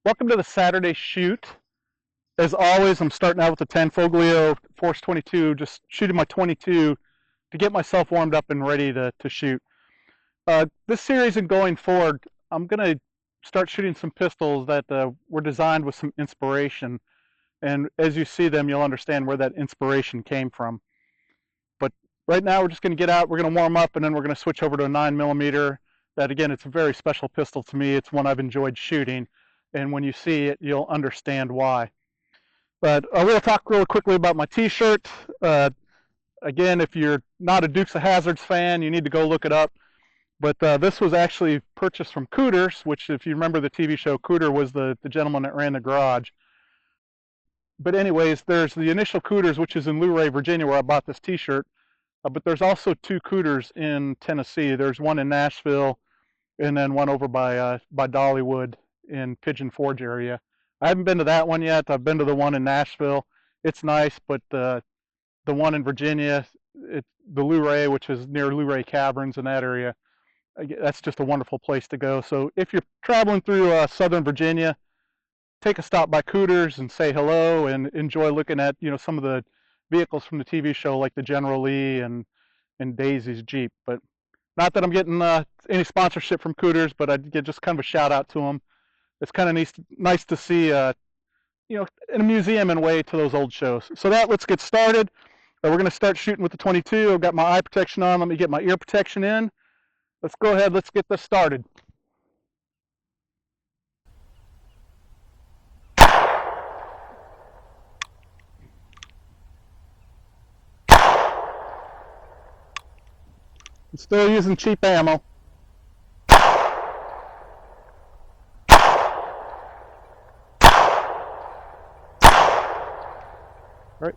Welcome to the Saturday shoot. As always, I'm starting out with the Tanfoglio Force 22, just shooting my 22 to get myself warmed up and ready to shoot. This series and going forward, I'm going to start shooting some pistols that were designed with some inspiration. And as you see them, you'll understand where that inspiration came from. But right now, we're just going to get out, we're going to warm up, and then we're going to switch over to a 9mm. That, again, it's a very special pistol to me. It's one I've enjoyed shooting. And when you see it, you'll understand why. But I will talk really quickly about my t-shirt. Again, if you're not a Dukes of Hazzards fan, you need to go look it up. But this was actually purchased from Cooters, which, if you remember the TV show, Cooter was the gentleman that ran the garage. But anyways, there's the initial Cooters, which is in Luray, Virginia, where I bought this t-shirt. But there's also two Cooters in Tennessee. There's one in Nashville, and then one over by Dollywood in Pigeon Forge area. I haven't been to that one yet. I've been to the one in Nashville. It's nice, but the one in Virginia, the Luray, which is near Luray Caverns in that area, that's just a wonderful place to go. So if you're traveling through Southern Virginia, take a stop by Cooters and say hello and enjoy looking at some of the vehicles from the TV show, like the General Lee and Daisy's Jeep. But not that I'm getting any sponsorship from Cooters, but I'd get just kind of a shout out to them. It's kind of nice to see, in a museum in a way, to those old shows. So let's get started. We're going to start shooting with the 22. I've got my eye protection on. Let me get my ear protection in. Let's go ahead. Let's get this started. I'm still using cheap ammo. Right.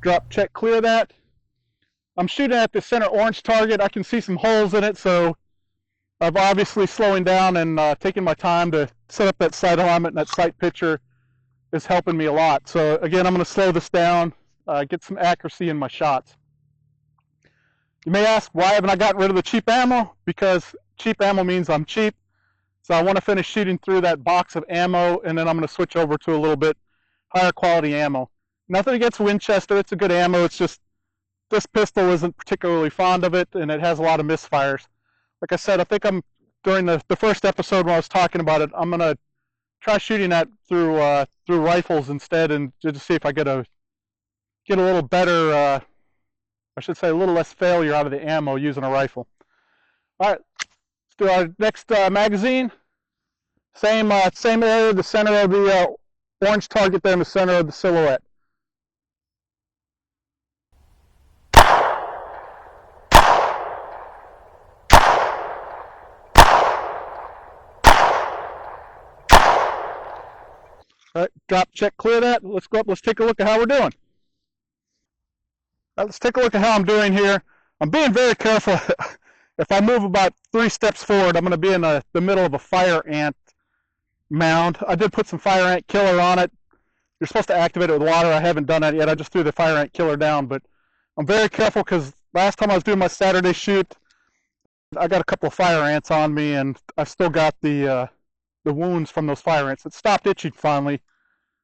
Drop, check, clear that. I'm shooting at the center orange target. I can see some holes in it, so I'm obviously slowing down and taking my time to set up that sight alignment, and that sight picture is helping me a lot. So again, I'm going to slow this down, get some accuracy in my shots. You may ask, why haven't I gotten rid of the cheap ammo? Because cheap ammo means I'm cheap. So I want to finish shooting through that box of ammo, and then I'm going to switch over to a little bit higher quality ammo. Nothing against Winchester. It's a good ammo. It's just this pistol isn't particularly fond of it, and it has a lot of misfires. Like I said, I think during the first episode when I was talking about it, I'm going to try shooting that through rifles instead, and just to see if I get a little better, I should say a little less failure out of the ammo using a rifle. All right, let's do our next magazine. Same area, the center of the orange target there in the center of the silhouette. All right, drop, check, clear that. Let's go up, let's take a look at how we're doing. All right, let's take a look at how I'm doing here. I'm being very careful. If I move about 3 steps forward, I'm going to be in the middle of a fire ant mound. I did put some fire ant killer on it. You're supposed to activate it with water. I haven't done that yet. I just threw the fire ant killer down, but I'm very careful because last time I was doing my Saturday shoot, I got a couple of fire ants on me, and I still got the wounds from those fire ants. It stopped itching finally,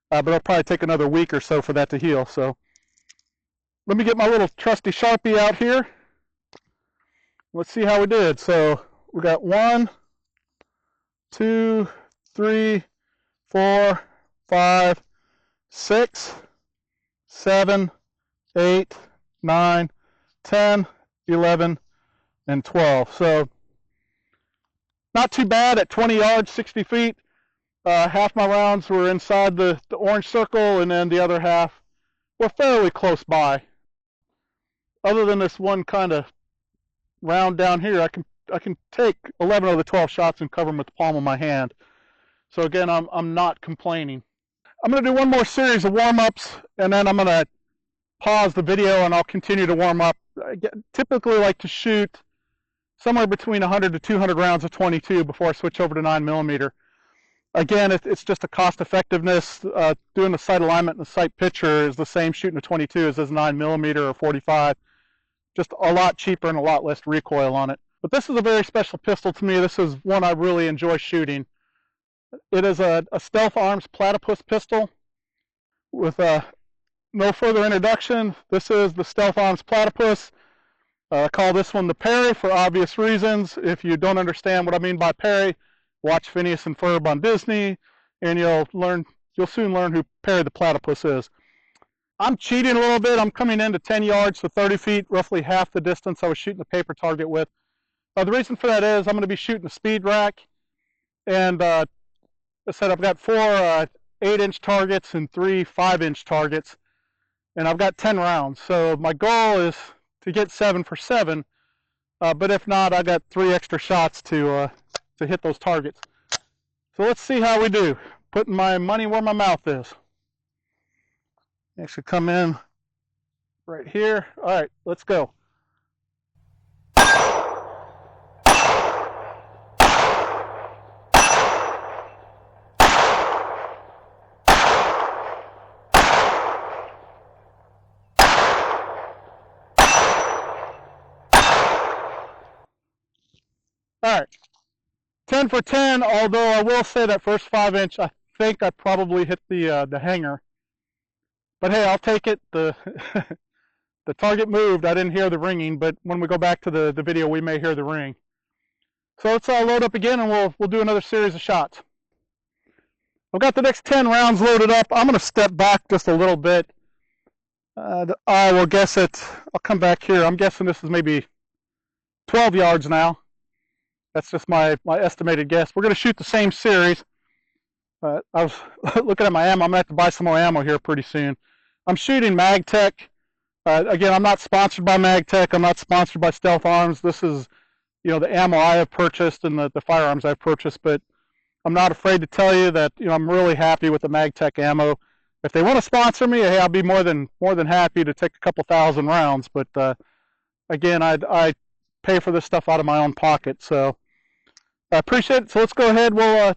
but it'll probably take another week or so for that to heal. So let me get my little trusty Sharpie out here. Let's see how we did. So we got 1, 2, 3, 4, 5, 6, 7, 8, 9, 10, 11, and 12. So not too bad at 20 yards, 60 feet. Half my rounds were inside the orange circle, and then the other half were fairly close by. Other than this one kind of round down here, I can take 11 of the 12 shots and cover them with the palm of my hand. So again, I'm not complaining. I'm going to do one more series of warm-ups, and then I'm going to pause the video and I'll continue to warm up. I typically like to shoot somewhere between 100 to 200 rounds of 22 before I switch over to 9mm. Again, it's just a cost effectiveness. Doing the sight alignment and the sight picture is the same shooting a 22 as this 9mm or 45. Just a lot cheaper and a lot less recoil on it. But this is a very special pistol to me. This is one I really enjoy shooting. It is a Stealth Arms Platypus pistol. With no further introduction, this is the Stealth Arms Platypus. I call this one the Perry for obvious reasons. If you don't understand what I mean by Perry, watch Phineas and Ferb on Disney, and you'll soon learn who Perry the Platypus is. I'm cheating a little bit. I'm coming into 10 yards to 30 feet, roughly half the distance I was shooting the paper target with. The reason for that is I'm going to be shooting a speed rack, and I said I've got 4 8-inch targets and 3 5-inch targets, and I've got 10 rounds. So my goal is to get 7 for 7, but if not, I got 3 extra shots to hit those targets. So let's see how we do. Putting my money where my mouth is. Actually come in right here. All right, let's go. All right, 10 for 10, although I will say that first 5-inch, I think I probably hit the hanger. But hey, I'll take it. The target moved. I didn't hear the ringing, but when we go back to the video, we may hear the ring. So let's load up again, and we'll do another series of shots. I've got the next 10 rounds loaded up. I'm going to step back just a little bit. I will guess it. I'll come back here. I'm guessing this is maybe 12 yards now. That's just my estimated guess. We're going to shoot the same series. I was looking at my ammo. I'm going to have to buy some more ammo here pretty soon. I'm shooting MagTech. Again, I'm not sponsored by MagTech. I'm not sponsored by Stealth Arms. This is, the ammo I have purchased and the firearms I've purchased. But I'm not afraid to tell you that, I'm really happy with the MagTech ammo. If they want to sponsor me, hey, I'll be more than happy to take a couple thousand rounds. But again, I pay for this stuff out of my own pocket. So I appreciate it. So let's go ahead. Let's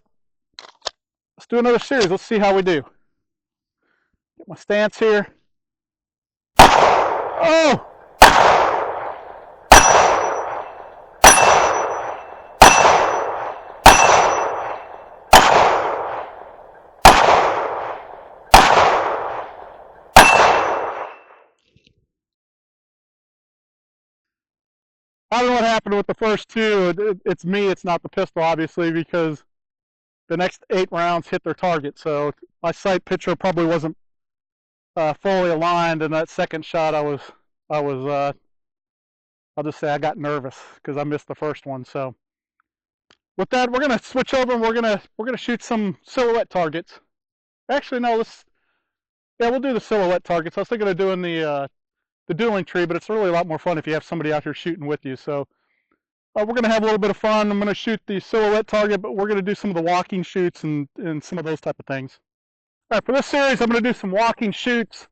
do another series. Let's see how we do. Get my stance here. Oh! I don't know what happened with the first 2. It's me. It's not the pistol, obviously, because the next 8 rounds hit their target. So my sight picture probably wasn't fully aligned, and that second shot I'll just say I got nervous because I missed the first one. So with that, we're gonna switch over and we're gonna shoot some silhouette targets. Actually, no, we'll do the silhouette targets. I was thinking of doing the dueling tree, but it's really a lot more fun if you have somebody out here shooting with you. So we're going to have a little bit of fun. I'm going to shoot the silhouette target, but we're going to do some of the walking shoots and some of those type of things. All right, for this series, I'm going to do some walking shoots.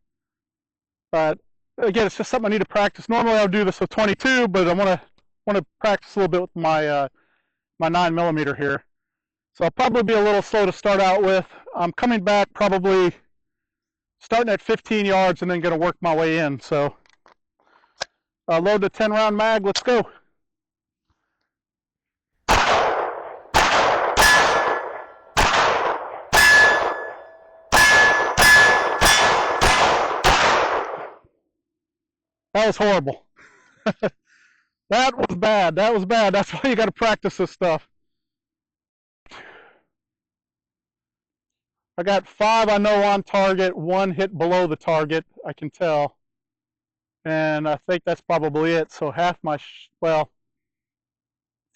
Again, it's just something I need to practice. Normally, I'll do this with 22, but I want to practice a little bit with my 9mm here. So I'll probably be a little slow to start out with. I'm coming back probably starting at 15 yards and then going to work my way in. So load the 10-round mag. Let's go. That was horrible. That was bad. That was bad. That's why you got to practice this stuff. I got 5 I know on target, 1 hit below the target, I can tell. And I think that's probably it. So half my, 4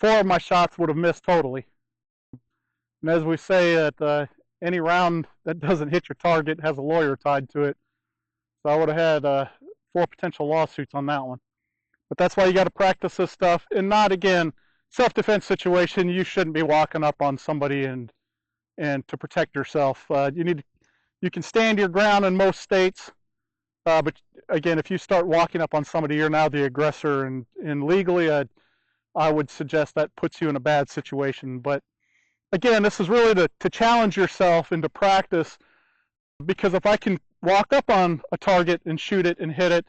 of my shots would have missed totally. And as we say, that any round that doesn't hit your target has a lawyer tied to it. So I would have had 4 potential lawsuits on that one. But that's why you got to practice this stuff. And not, again, self-defense situation, you shouldn't be walking up on somebody and to protect yourself. You can stand your ground in most states, but again, if you start walking up on somebody, you're now the aggressor, and legally, I would suggest that puts you in a bad situation. But again, this is really to challenge yourself and to practice, because if I can walk up on a target and shoot it and hit it,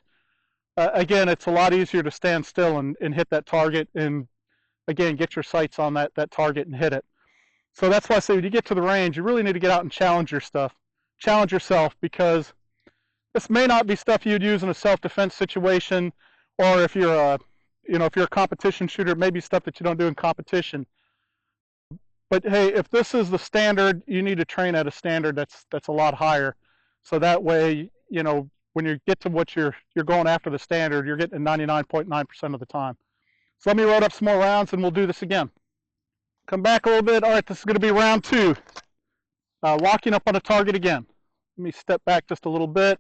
again, it's a lot easier to stand still and hit that target, and again, get your sights on that target and hit it. So that's why I say when you get to the range, you really need to get out and challenge yourself, because this may not be stuff you'd use in a self-defense situation, or if you're a competition shooter, it may be stuff that you don't do in competition. But hey, if this is the standard, you need to train at a standard that's a lot higher. So that way, when you get to what you're going after the standard, you're getting 99.9% of the time. So let me load up some more rounds and we'll do this again. Come back a little bit. All right, this is going to be round 2. Walking up on a target again. Let me step back just a little bit.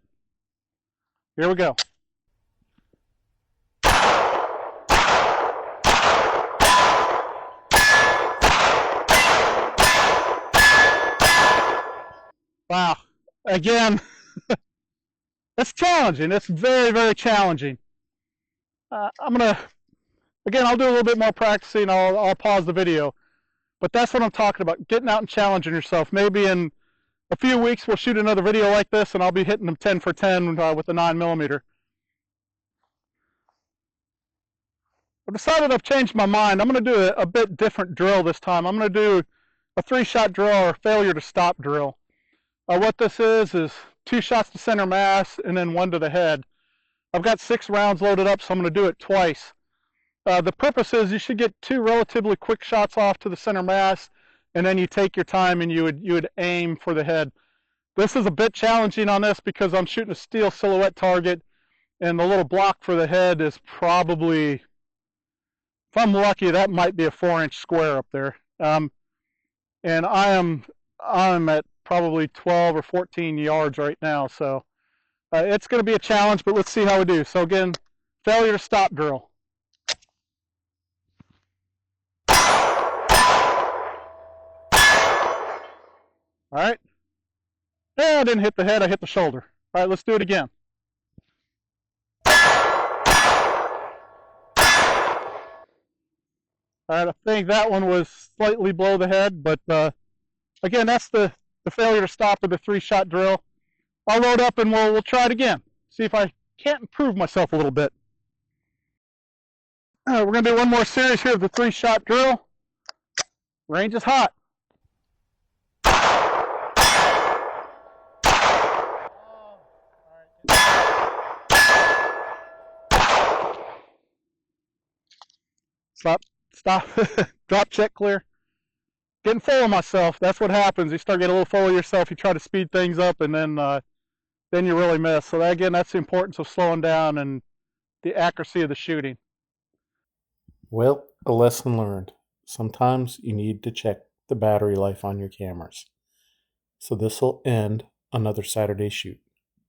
Here we go. Wow. Again, it's challenging. It's very, very challenging. I'll do a little bit more practicing. I'll pause the video. But that's what I'm talking about, getting out and challenging yourself. Maybe in a few weeks we'll shoot another video like this, and I'll be hitting them 10 for 10 with the 9mm. I've decided I've changed my mind. I'm going to do a bit different drill this time. I'm going to do a 3-shot drill, or failure to stop drill. What this is 2 shots to center mass and then 1 to the head. I've got 6 rounds loaded up, so I'm going to do it twice. The purpose is you should get 2 relatively quick shots off to the center mass, and then you take your time and you would aim for the head. This is a bit challenging on this because I'm shooting a steel silhouette target, and the little block for the head is probably, if I'm lucky, that might be a 4-inch square up there. And I'm at probably 12 or 14 yards right now, so it's going to be a challenge, but let's see how we do. So again, failure to stop drill. All right. Yeah, I didn't hit the head, I hit the shoulder. All right, let's do it again. All right, I think that one was slightly below the head, but again, that's the failure to stop with the 3-shot drill. I'll load up and we'll try it again. See if I can't improve myself a little bit. We're going to do one more series here of the 3-shot drill. Range is hot. Stop. Drop, check, clear. Getting full of myself. That's what happens. You start getting a little full of yourself. You try to speed things up, and then you really miss. So again, that's the importance of slowing down and the accuracy of the shooting. Well, a lesson learned. Sometimes you need to check the battery life on your cameras. So this will end another Saturday shoot.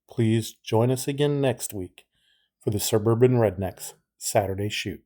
Please join us again next week for the Suburban Rednecks Saturday shoot.